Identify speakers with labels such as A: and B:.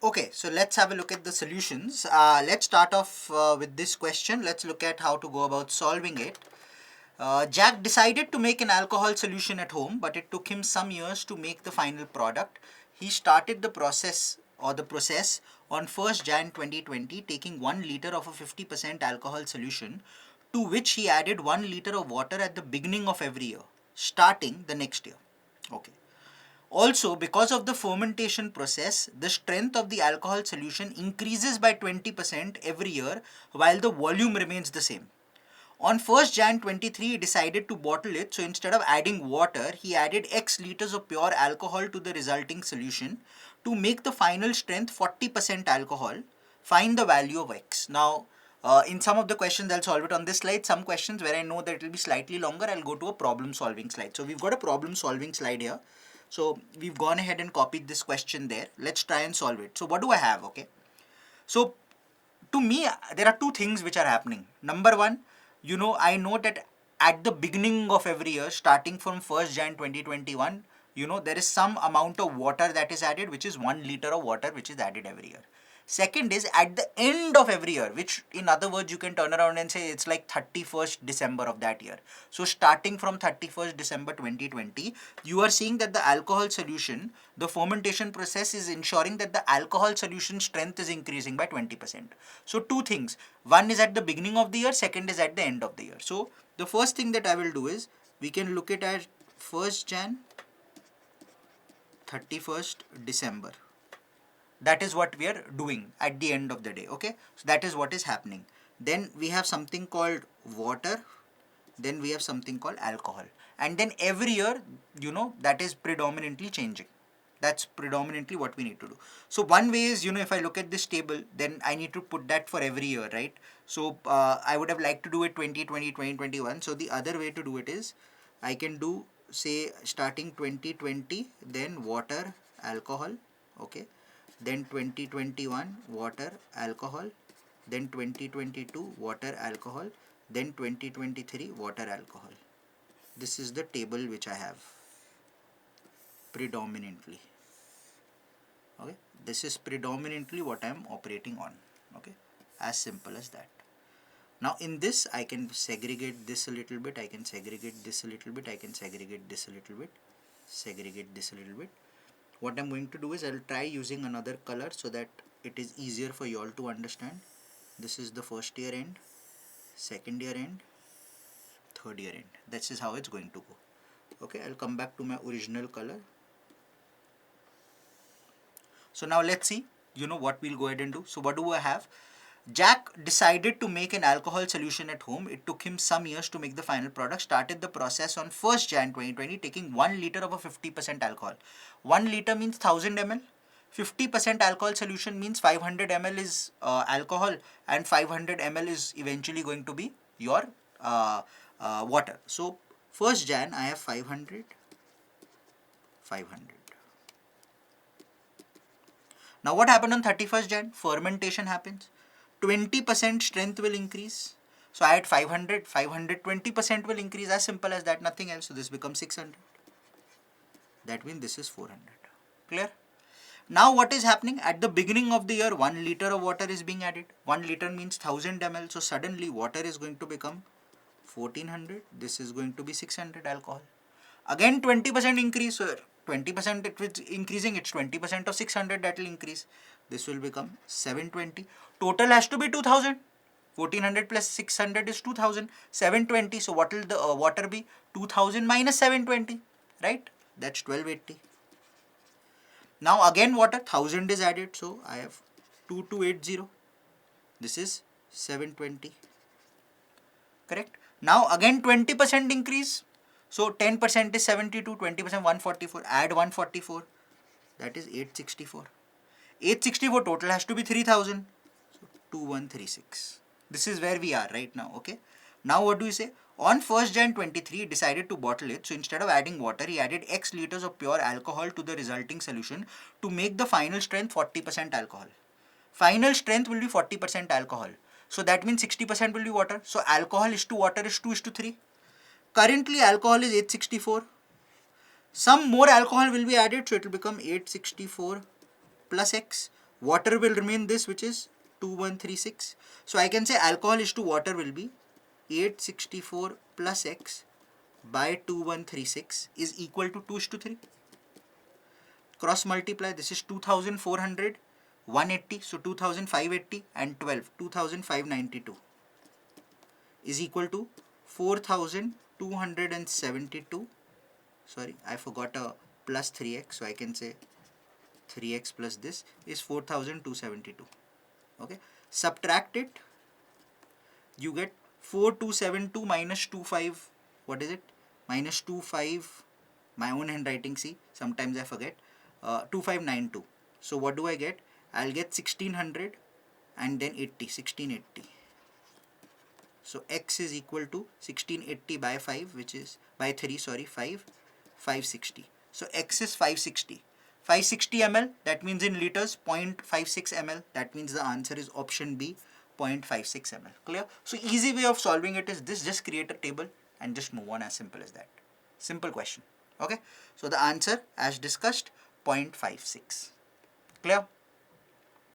A: Okay, so let's have a look at the solutions. Let's start off with this question. Let's look at how to go about solving it. Jack decided to make an alcohol solution at home, but it took him some years to make the final product. He started the process on 1st Jan 2020, taking 1 liter of a 50% alcohol solution, to which he added 1 liter of water at the beginning of every year, starting the next year. Okay. Also, because of the fermentation process, the strength of the alcohol solution increases by 20% every year while the volume remains the same. On 1st Jan 23, he decided to bottle it, so instead of adding water, he added X liters of pure alcohol to the resulting solution to make the final strength 40% alcohol. Find the value of X. Now, in some of the questions, I'll solve it on this slide. Some questions where I know that it will be slightly longer, I'll go to a problem solving slide. So, we've got a problem solving slide here. So, we've gone ahead and copied this question there. Let's try and solve it. So, what do I have? Okay. So, to me, there are two things which are happening. Number one, I know that at the beginning of every year, starting from 1st Jan 2021, there is some amount of water that is added, which is 1 liter of water, which is added every year. Second is at the end of every year, which in other words, you can turn around and say it's like 31st December of that year. So starting from 31st December 2020, you are seeing that the alcohol solution, the fermentation process is ensuring that the alcohol solution strength is increasing by 20%. So two things, one is at the beginning of the year, second is at the end of the year. So the first thing that I will do is, we can look at as 1st Jan, 31st December. That is what we are doing at the end of the day. Okay, so that is what is happening. Then we have something called water, then we have something called alcohol, and then every year, that is predominantly changing. That's predominantly what we need to do. So one way is, if I look at this table, then I need to put that for every year, right? So I would have liked to do it 2020, 2021. So the other way to do it is, I can do, say, starting 2020, then water, alcohol, okay, then 2021 water, alcohol, then 2022 water, alcohol, then 2023 water, alcohol. This is the table which I have predominantly. Okay, this is predominantly what I am operating on. Okay, as simple as that. Now in this, I can segregate this a little bit, I can segregate this a little bit, I can segregate this a little bit, segregate this a little bit. What I'm going to do is, I'll try using another color so that it is easier for you all to understand. This is the first year end, second year end, third year end. This is how it's going to go. Okay, I'll come back to my original color. So now let's see, what we'll go ahead and do. So what do I have? Jack decided to make an alcohol solution at home. It took him some years to make the final product. Started the process on 1st Jan 2020, taking 1 liter of a 50% alcohol. 1 liter means 1000 ml. 50% alcohol solution means 500 ml is alcohol, and 500 ml is eventually going to be your water. So 1st Jan, I have 500. Now what happened on 31st Jan? Fermentation happens. 20% strength will increase. So I had 500, 20% will increase, as simple as that, nothing else. So this becomes 600. That means this is 400. Clear? Now what is happening? At the beginning of the year, 1 liter of water is being added. 1 liter means 1000 ml. So suddenly water is going to become 1400. This is going to be 600 alcohol. Again 20% increase. So 20% it is increasing. It's 20% of 600 that will increase. This will become 720. Total has to be 2000. 1400 plus 600 is 2000. 720. So what will the water be? 2000 minus 720. Right? That's 1280. Now again water, 1000 is added. So I have 2280. This is 720. Correct? Now again 20% increase. So 10% is 72, 20% 144. Add 144. That is 864. 864 total has to be 3000. So 2136. This is where we are right now. Okay. Now what do we say? On 1st Jan 23, he decided to bottle it. So instead of adding water, he added X liters of pure alcohol to the resulting solution to make the final strength 40% alcohol. Final strength will be 40% alcohol. So that means 60% will be water. So alcohol is to water is 2:3. Currently alcohol is 864. Some more alcohol will be added, so it will become 864 plus X. Water will remain this, which is 2136. So I can say alcohol is to water will be 864 plus x by 2136 is equal to 2:3. Cross multiply, this is 2400, 180, so 2580 and 12, 2592 is equal to 4272. Sorry, I forgot a plus 3x, so I can say 3x plus this is 4272. Okay, subtract it, you get 4272 minus 25, what is it, minus 25, my own handwriting, see, sometimes I forget, 2592. So what do I get? I'll get 1600 and then 80, 1680. So x is equal to 1680 by 5, which is by 3, sorry, 560. So x is 560. 560 ml, that means in liters, 0.56 ml, that means the answer is option B, 0.56 ml. Clear? So easy way of solving it is this, just create a table and just move on, as simple as that. Simple question. Okay, so the answer as discussed, 0.56. Clear?